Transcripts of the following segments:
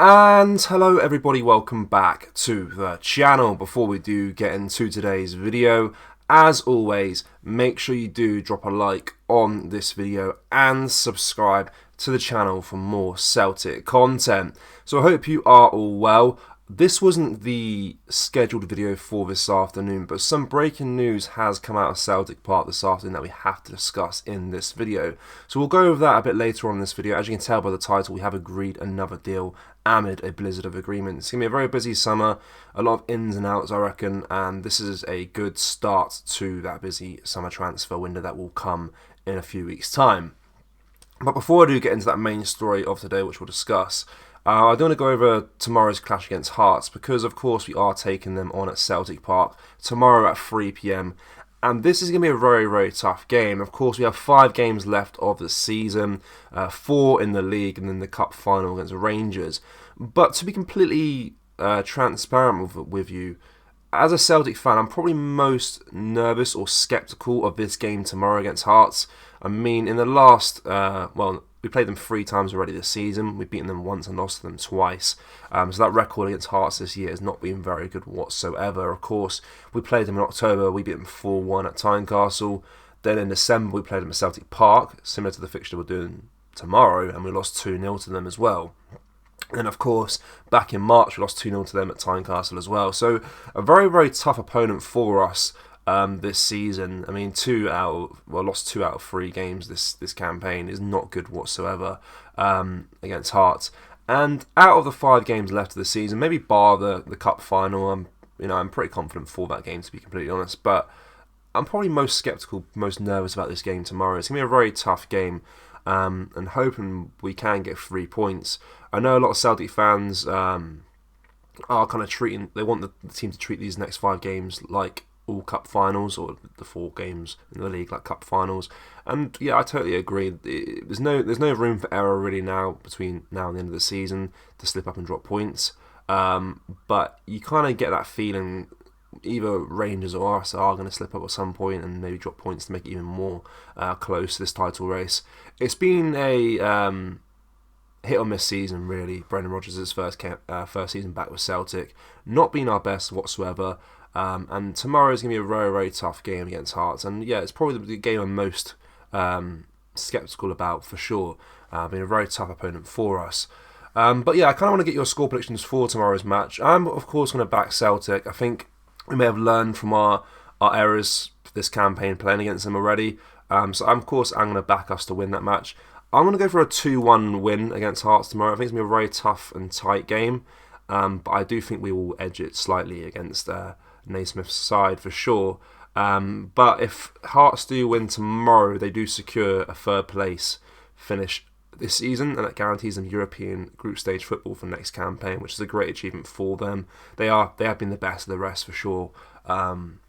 And hello everybody, welcome back to the channel. Before we do get into today's video, as always, make sure you do drop a like on this video and subscribe to the channel for more Celtic content. So I hope you are all well. This wasn't the scheduled video for this afternoon, but some breaking news has come out of Celtic Park this afternoon that we have to discuss in this video. So we'll go over that a bit later on in this video. As you can tell by the title, we have agreed another deal amid a blizzard of agreements. It's going to be a very busy summer, a lot of ins and outs I reckon, and this is a good start to that busy summer transfer window that will come in a few weeks' time. But before I do get into that main story of today, which we'll discuss, I do want to go over tomorrow's clash against Hearts because, of course, we are taking them on at Celtic Park tomorrow at 3 PM. And this is going to be a very, very tough game. Of course, we have 5 games left of the season, 4 in the league and then the cup final against the Rangers. But to be completely transparent with you, as a Celtic fan, I'm probably most nervous or sceptical of this game tomorrow against Hearts. I mean, in the last, we played them 3 times already this season. We've beaten them once and lost to them twice. So that record against Hearts this year has not been very good whatsoever. Of course, we played them in October. We beat them 4-1 at Tynecastle. Then in December, we played them at Celtic Park, similar to the fixture we're doing tomorrow, and we lost 2-0 to them as well. And of course, back in March, we lost 2-0 to them at Tynecastle as well. So a very, very tough opponent for us this season. I mean, lost 2 out of 3 games this campaign is not good whatsoever against Hearts. And out of the 5 games left of the season, maybe bar the cup final, I'm pretty confident for that game, to be completely honest. But I'm probably most sceptical, most nervous about this game tomorrow. It's going to be a very tough game. And hoping we can get 3 points. I know a lot of Celtic fans are kind of they want the team to treat these next 5 games like all cup finals, or the 4 games in the league like cup finals. And yeah, I totally agree. There's no room for error really now between now and the end of the season to slip up and drop points. But you kind of get that feeling either Rangers or us are going to slip up at some point and maybe drop points to make it even more close to this title race. It's been a hit or miss season really. Brendan Rodgers' first season back with Celtic, not been our best whatsoever. And tomorrow is going to be a very, very tough game against Hearts. And yeah, it's probably the game I'm most sceptical about for sure. Being a very tough opponent for us. But yeah, I kind of want to get your score predictions for tomorrow's match. I'm of course going to back Celtic. I think we may have learned from our errors this campaign playing against them already. So I'm going to back us to win that match. I'm going to go for a 2-1 win against Hearts tomorrow. I think it's going to be a very tough and tight game. But I do think we will edge it slightly against Naismith's side for sure. But if Hearts do win tomorrow, they do secure a 3rd place finish this season, and that guarantees them European group stage football for next campaign, which is a great achievement for them. They have been the best of the rest for sure. And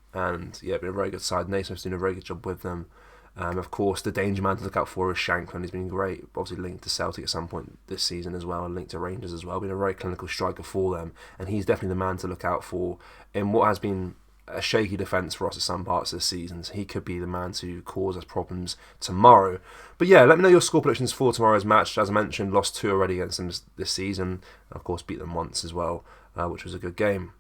yeah, been a very good side. Naismith's doing a very good job with them. Of course, the danger man to look out for is Shankland. He's been great. Obviously linked to Celtic at some point this season as well, and linked to Rangers as well. Been a very clinical striker for them, and he's definitely the man to look out for in what has been a shaky defence for us at some parts of the season. So he could be the man to cause us problems tomorrow. But yeah, let me know your score predictions for tomorrow's match. As I mentioned, lost 2 already against them this season. Of course, beat them once as well, which was a good game.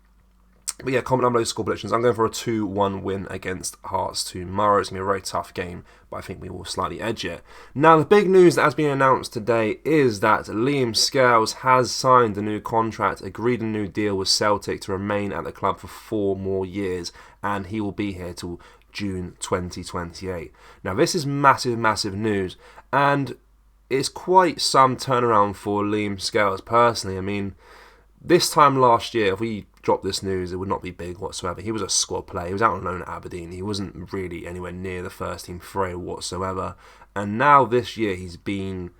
But yeah, comment down below your score predictions. I'm going for a 2-1 win against Hearts tomorrow. It's going to be a very tough game, but I think we will slightly edge it. Now, the big news that has been announced today is that Liam Scales has signed a new contract, agreed a new deal with Celtic to remain at the club for 4 more years, and he will be here till June 2028. Now, this is massive, massive news, and it's quite some turnaround for Liam Scales personally. I mean, this time last year, if we dropped this news, it would not be big whatsoever. He was a squad player. He was out on loan at Aberdeen. He wasn't really anywhere near the first team fray whatsoever. And now this year, he's been,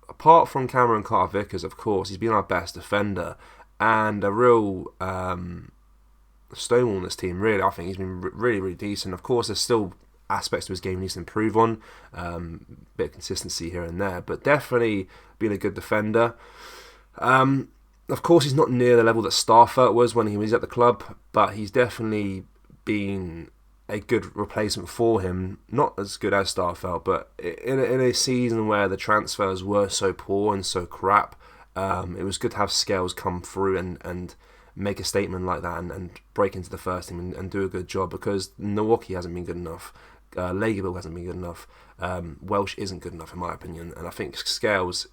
apart from Cameron Carter-Vickers, of course, he's been our best defender and a real stonewall in this team, really. I think he's been really, really decent. Of course, there's still aspects of his game he needs to improve on. Bit of consistency here and there, but definitely been a good defender. Of course, he's not near the level that Starfelt was when he was at the club, but he's definitely been a good replacement for him. Not as good as Starfelt, but in a season where the transfers were so poor and so crap, It was good to have Scales come through and make a statement like that and break into the first team and do a good job, because Milwaukee hasn't been good enough. Lagerbill hasn't been good enough. Welsh isn't good enough in my opinion, and I think Scales,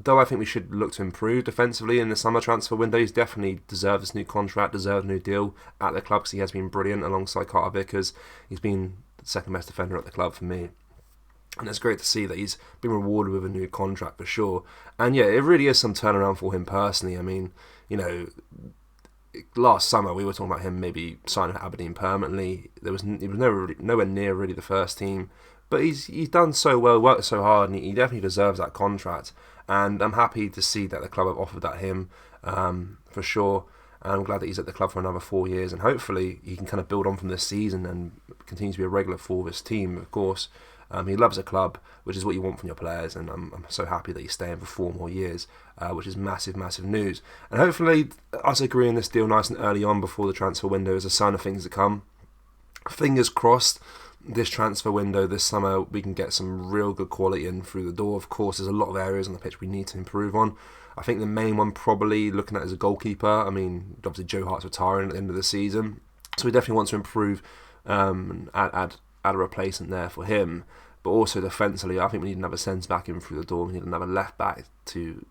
though I think we should look to improve defensively in the summer transfer window, he's definitely deserved this new contract, deserved a new deal at the club, because he has been brilliant alongside Carter Vickers. He's been the second best defender at the club for me. And it's great to see that he's been rewarded with a new contract for sure. And yeah, it really is some turnaround for him personally. I mean, you know, last summer we were talking about him maybe signing at Aberdeen permanently. He was nowhere near really the first team, but he's done so well, worked so hard, and he definitely deserves that contract. And I'm happy to see that the club have offered that him for sure. And I'm glad that he's at the club for another 4 years, and hopefully he can kind of build on from this season and continue to be a regular for this team, of course. He loves the club, which is what you want from your players, and I'm so happy that he's staying for 4 more years, which is massive, massive news. And hopefully us agreeing this deal nice and early on before the transfer window is a sign of things to come. Fingers crossed, this transfer window this summer we can get some real good quality in through the door. Of course, there's a lot of areas on the pitch we need to improve on. I think the main one probably looking at is a goalkeeper. I mean, obviously Joe Hart's retiring at the end of the season, so we definitely want to improve and add a replacement there for him. But also defensively, I think we need another centre back in through the door. We need another left back to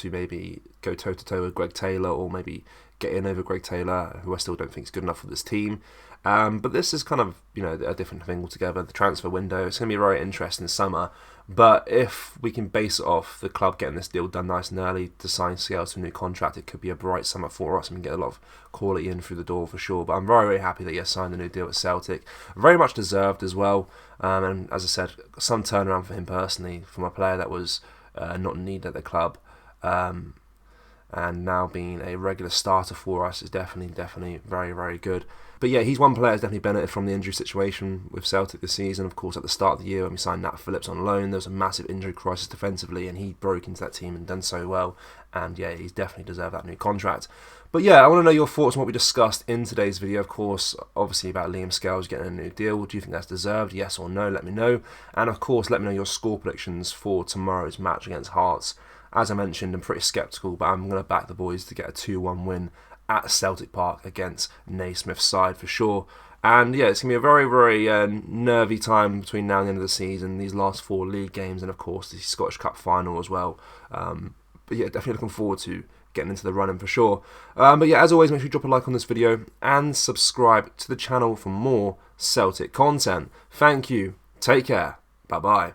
maybe go toe to toe with Greg Taylor, or maybe get in over Greg Taylor, who I still don't think is good enough for this team. But this is kind of, you know, a different thing altogether. The transfer window, it's going to be a very interesting summer. But if we can base it off the club getting this deal done nice and early to sign Scales to a new contract, it could be a bright summer for us and we can get a lot of quality in through the door for sure. But I'm very, very happy that he has signed a new deal at Celtic. Very much deserved as well. And as I said, some turnaround for him personally, from a player that was not needed at the club. And now being a regular starter for us is definitely very, very good. But yeah, he's one player who's definitely benefited from the injury situation with Celtic this season. Of course, at the start of the year when we signed Nat Phillips on loan, there was a massive injury crisis defensively, and he broke into that team and done so well. And yeah, he's definitely deserved that new contract. But yeah, I want to know your thoughts on what we discussed in today's video. Of course, obviously about Liam Scales getting a new deal. Do you think that's deserved? Yes or no? Let me know. And of course, let me know your score predictions for tomorrow's match against Hearts. As I mentioned, I'm pretty sceptical, but I'm going to back the boys to get a 2-1 win at Celtic Park against Naismith's side for sure. And yeah, it's going to be a very, very nervy time between now and the end of the season, these last 4 league games, and of course the Scottish Cup final as well. But yeah, definitely looking forward to getting into the running for sure. But yeah, as always, make sure you drop a like on this video and subscribe to the channel for more Celtic content. Thank you. Take care. Bye-bye.